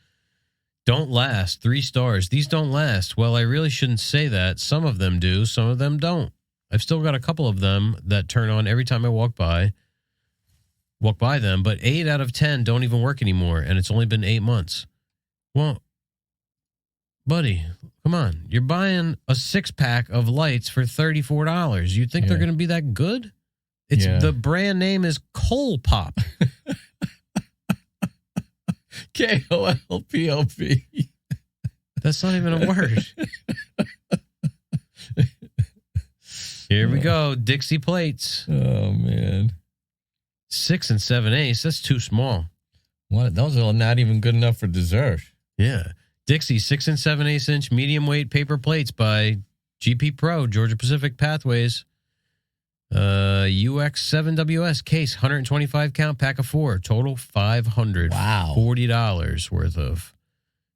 Don't last. 3 stars. These don't last. Well, I really shouldn't say that. Some of them do. Some of them don't. I've still got a couple of them that turn on every time I walk by them, but 8 out of 10 don't even work anymore, and it's only been 8 months. Well, buddy, come on. You're buying a 6-pack of lights for $34. You think they're going to be that good? The brand name is Coal Pop. Kolpop. That's not even a word. Here we go. Dixie plates. Oh, man. 6 7/8. That's too small. What? Those are not even good enough for dessert. Yeah. Dixie 6 7/8 inch medium weight paper plates by GP Pro, Georgia Pacific Pathways. UX7WS case, 125 count, pack of 4, total 500. Wow. $40 worth of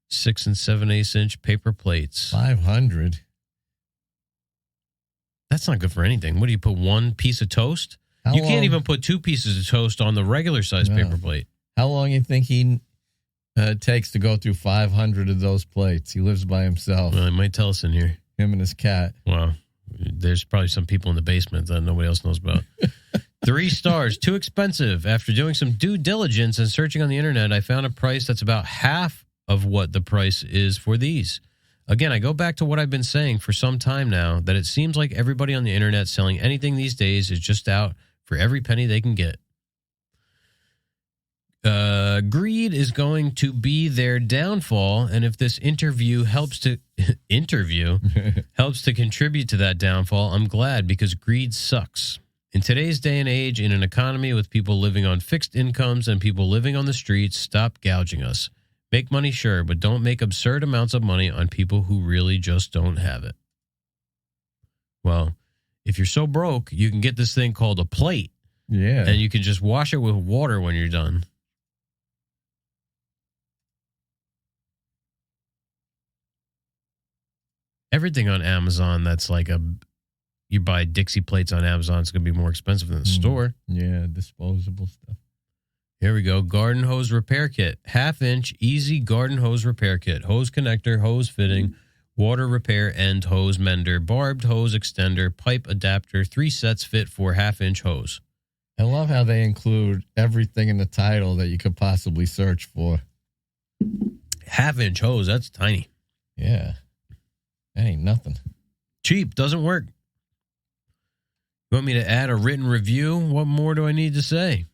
6 7/8 inch paper plates. 500. That's not good for anything. What do you put, 1 piece of toast? You can't even put 2 pieces of toast on the regular size paper plate. How long do you think he takes to go through 500 of those plates? He lives by himself. Well, he might tell us in here. Him and his cat. Wow. There's probably some people in the basement that nobody else knows about. 3 stars, too expensive. After doing some due diligence and searching on the internet, I found a price that's about half of what the price is for these. Again, I go back to what I've been saying for some time now, that it seems like everybody on the internet selling anything these days is just out for every penny they can get. Greed is going to be their downfall, and if this interview helps to contribute to that downfall, I'm glad, because greed sucks. In today's day and age, in an economy with people living on fixed incomes and people living on the streets, stop gouging us. Make money, sure, but don't make absurd amounts of money on people who really just don't have it. Well, if you're so broke, you can get this thing called a plate. Yeah. And you can just wash it with water when you're done. Everything on Amazon that's like you buy Dixie plates on Amazon, it's going to be more expensive than the store. Yeah, disposable stuff. Here we go. Garden hose repair kit. 1/2-inch easy garden hose repair kit. Hose connector, hose fitting, water repair end hose mender, barbed hose extender, pipe adapter. 3 sets fit for 1/2-inch hose. I love how they include everything in the title that you could possibly search for. 1/2-inch hose, that's tiny. Yeah. That ain't nothing. Cheap, doesn't work. You want me to add a written review? What more do I need to say?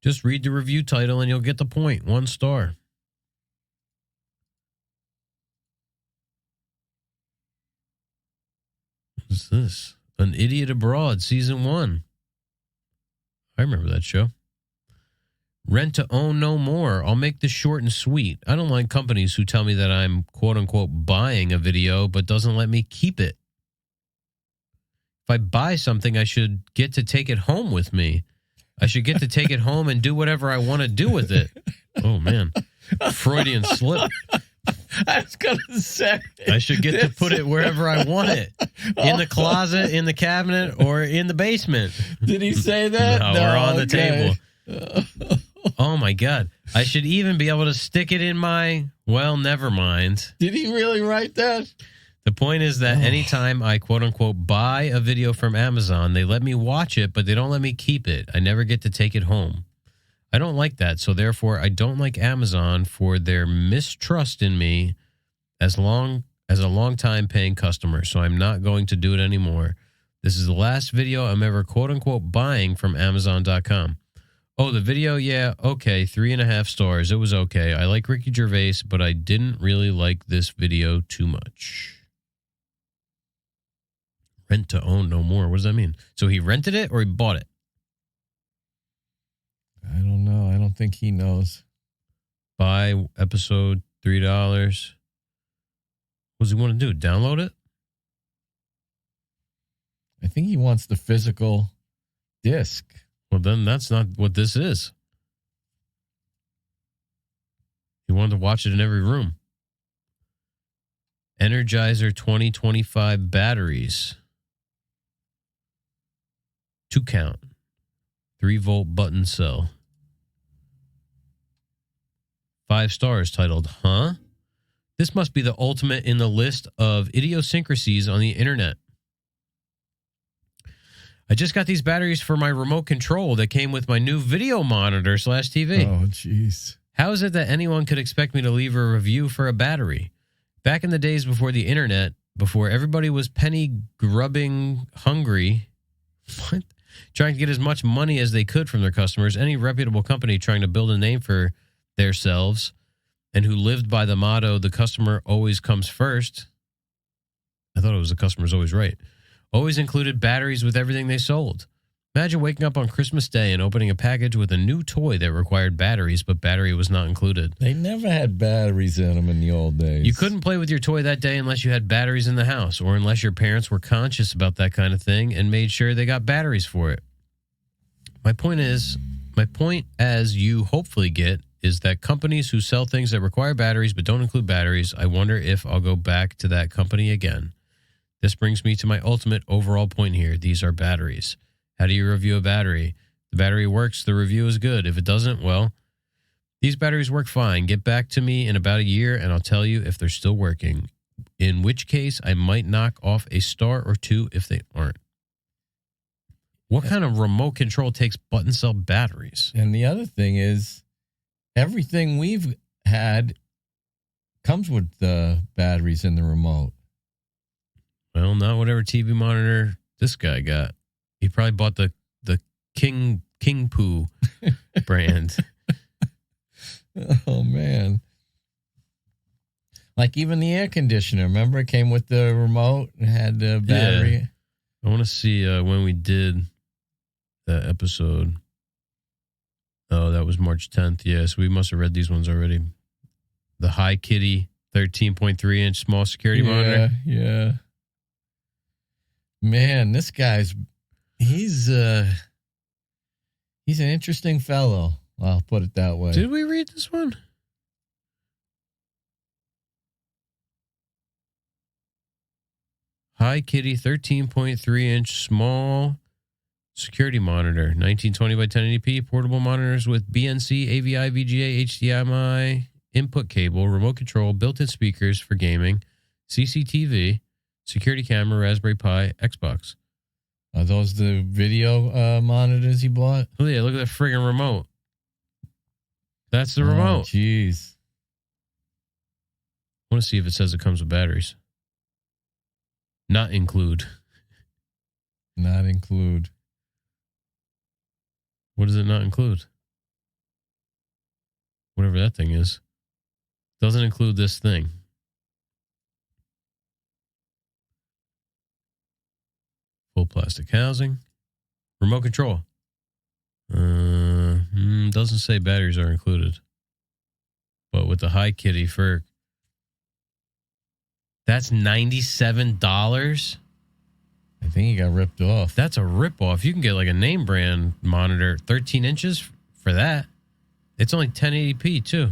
Just read the review title and you'll get the point. 1 star. What's this? An Idiot Abroad, Season 1. I remember that show. Rent to own no more. I'll make this short and sweet. I don't like companies who tell me that I'm quote-unquote buying a video but doesn't let me keep it. If I buy something, I should get to take it home with me. I should get to take it home and do whatever I want to do with it. Oh, man. Freudian slip. I was going to say. I should get to put it wherever I want it. In the closet, in the cabinet, or in the basement. Did he say that? No, we're on the table. Oh, my God. I should even be able to stick it in my, well, never mind. Did he really write that? The point is that anytime I, quote unquote, buy a video from Amazon, they let me watch it, but they don't let me keep it. I never get to take it home. I don't like that, so therefore I don't like Amazon for their mistrust in me as a long-time paying customer, so I'm not going to do it anymore. This is the last video I'm ever, quote unquote, buying from Amazon.com. Oh, the video? Yeah, okay, 3.5 stars. It was okay. I like Ricky Gervais, but I didn't really like this video too much. Rent to own no more. What does that mean? So he rented it or he bought it? I don't know. I don't think he knows. Buy episode $3. What does he want to do? Download it? I think he wants the physical disc. Well, then that's not what this is. He wanted to watch it in every room. Energizer 2025 batteries. 2 count. 3-volt button cell. 5 stars titled, Huh? This must be the ultimate in the list of idiosyncrasies on the internet. I just got these batteries for my remote control that came with my new video monitor / TV. Oh, jeez. How is it that anyone could expect me to leave a review for a battery? Back in the days before the internet, before everybody was penny grubbing hungry, trying to get as much money as they could from their customers, any reputable company trying to build a name for themselves and who lived by the motto, the customer always comes first. I thought it was the customer's always right. Always included batteries with everything they sold. Imagine waking up on Christmas Day and opening a package with a new toy that required batteries, but battery was not included. They never had batteries in them in the old days. You couldn't play with your toy that day unless you had batteries in the house or unless your parents were conscious about that kind of thing and made sure they got batteries for it. My point, as you hopefully get, is that companies who sell things that require batteries but don't include batteries, I wonder if I'll go back to that company again. This brings me to my ultimate overall point here. These are batteries. How do you review a battery? The battery works, the review is good. If it doesn't, well, these batteries work fine. Get back to me in about a year and I'll tell you if they're still working. In which case, I might knock off a star or 2 if they aren't. What kind of remote control takes button cell batteries? And the other thing is, everything we've had comes with the batteries in the remote. Well, not whatever TV monitor this guy got. He probably bought the King Poo brand. Oh, man. Like even the air conditioner. Remember, it came with the remote and had the battery. Yeah. I want to see when we did that episode. Oh, that was March 10th. Yeah, so we must have read these ones already. The Hi Kitty 13.3-inch small security monitor. Yeah. Man, this guy's he's an interesting fellow. I'll put it that way. Did we read this one? Hi Kitty 13.3-inch small security monitor, 1920 by 1080p, portable monitors with BNC, AVI, VGA, HDMI, input cable, remote control, built-in speakers for gaming, CCTV, security camera, Raspberry Pi, Xbox. Are those the video monitors he bought? Oh, yeah, look at that friggin' remote. That's the remote. Jeez. I want to see if it says it comes with batteries. Not include. Not include. What does it not include? Whatever that thing is. Doesn't include this thing. Full plastic housing. Remote control. Doesn't say batteries are included. But with the Hi Kitty for... That's $97? I think he got ripped off. That's a rip-off. You can get like a name brand monitor, 13 inches for that. It's only 1080p too.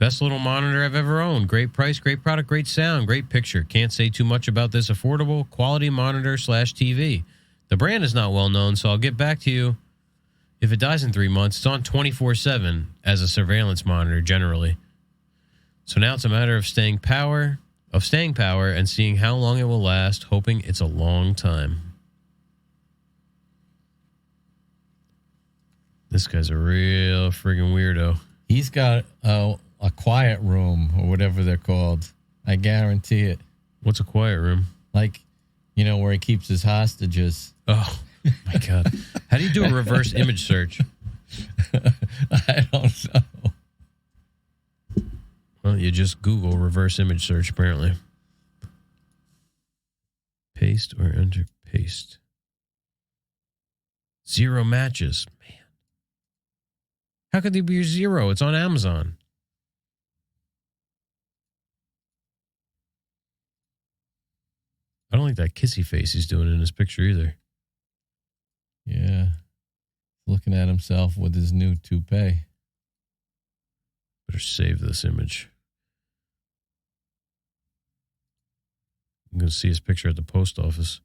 Best little monitor I've ever owned. Great price, great product, great sound, great picture. Can't say too much about this affordable quality monitor / TV. The brand is not well known, so I'll get back to you. If it dies in 3 months, it's on 24/7 as a surveillance monitor generally. So now it's a matter of staying power and seeing how long it will last, hoping it's a long time. This guy's a real friggin' weirdo. He's got a quiet room or whatever they're called. I guarantee it. What's a quiet room? Like, where he keeps his hostages. Oh, my God. How do you do a reverse image search? I don't know. Well, you just Google reverse image search, apparently. Paste or enter paste. 0 matches. Man. How could there be 0? It's on Amazon. I don't like that kissy face he's doing in his picture either. Yeah. Looking at himself with his new toupee. Better save this image. I'm going to see his picture at the post office.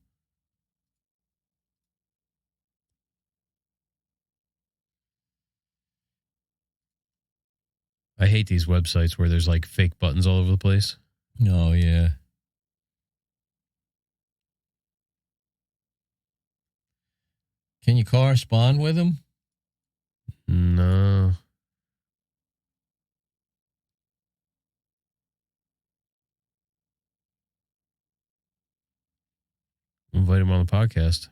I hate these websites where there's like fake buttons all over the place. Oh, yeah. Can you correspond with him? No. Invite him on the podcast.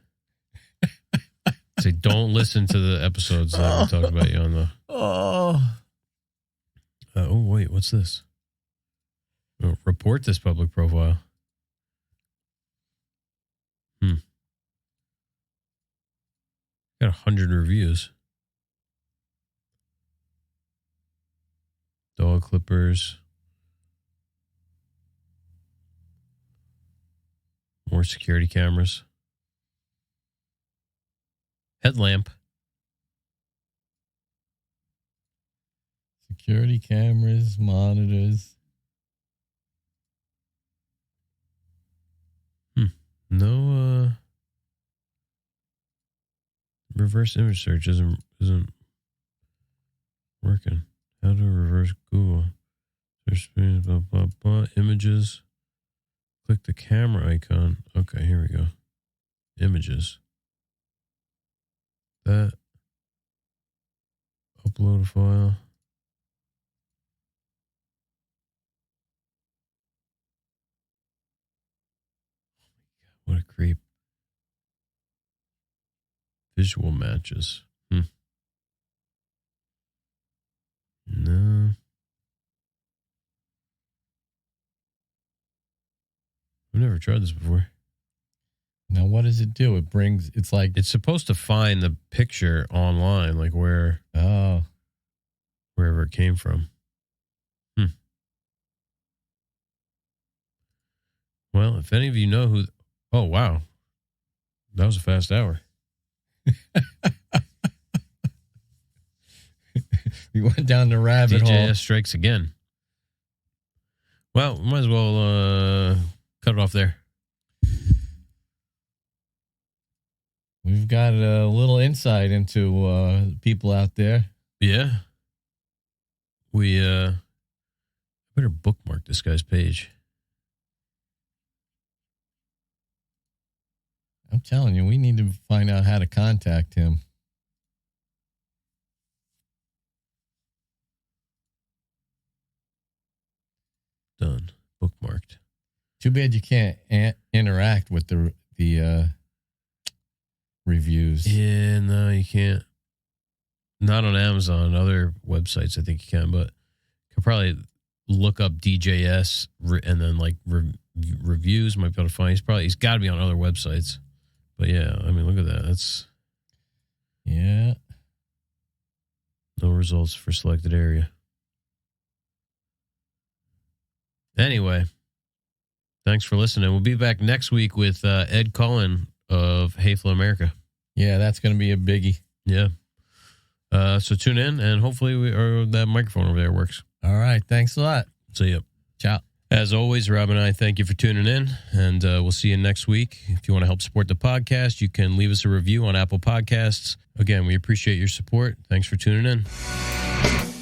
Say, don't listen to the episodes that we talked about you on the... Oh, wait, what's this? Oh, report this public profile. Got 100 reviews. Dog clippers. More security cameras. Headlamp. Security cameras, monitors. No, reverse image search isn't working. How to reverse Google. Search screen, blah, blah, blah. Images. Click the camera icon. Okay, here we go. Images. That. Upload a file. What a creep. Visual matches. No. I've never tried this before. Now, what does it do? It's like... It's supposed to find the picture online, like wherever it came from. Well, if any of you know who... Oh, wow. That was a fast hour. We went down the rabbit hole. DJS strikes again. Well, we might as well cut it off there. We've got a little insight into people out there. Yeah. We better bookmark this guy's page. I'm telling you, we need to find out how to contact him. Done. Bookmarked. Too bad you can't interact with the reviews. Yeah, no, you can't. Not on Amazon. Other websites, I think you can, but you can probably look up DJS and then like reviews. Might be able to find. He's got to be on other websites. But yeah, I mean, look at that. That's no results for selected area. Anyway, thanks for listening. We'll be back next week with Ed Cullen of Hayflow America. Yeah, that's going to be a biggie. Yeah. So tune in, and hopefully that microphone over there works. All right. Thanks a lot. See ya. Ciao. As always, Rob and I thank you for tuning in, and we'll see you next week. If you want to help support the podcast, you can leave us a review on Apple Podcasts. Again, we appreciate your support. Thanks for tuning in.